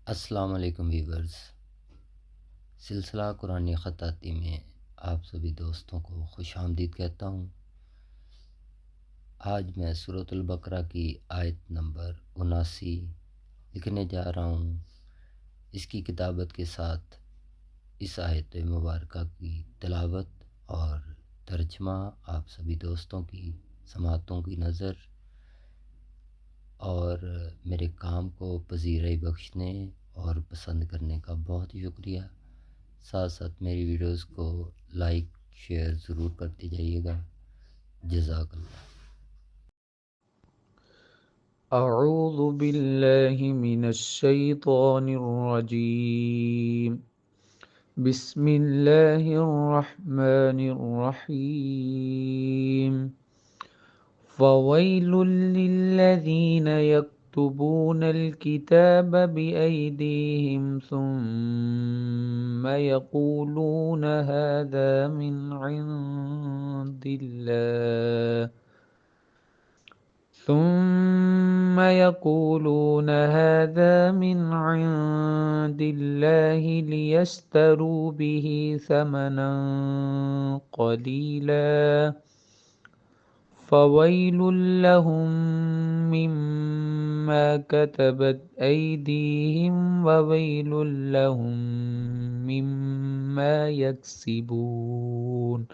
السلام علیکم ویورز، سلسلہ قرآن خطاطی میں آپ سبھی دوستوں کو خوش آمدید کہتا ہوں۔ آج میں سورۃ البقرہ کی آیت نمبر 79 لکھنے جا رہا ہوں۔ اس کی کتابت کے ساتھ اس آیت مبارکہ کی تلاوت اور ترجمہ آپ سبھی دوستوں کی سماعتوں کی نظر اور میرے کام کو پذیرائی بخشنے اور پسند کرنے کا بہت شکریہ۔ ساتھ ساتھ میری ویڈیوز کو لائک شیئر ضرور کرتے جائیے گا۔ جزاک اللہ۔ اعوذ باللہ من الشیطان الرجیم، بسم اللہ الرحمن الرحیم، فویل للذین یکتبون الکتاب بأیدیہم ثم یقولون هذا من عند اللہ ليشتروا به ثمنا قليلا فويل لهم مما كتبت أيديهم وويل لهم مما يكسبون۔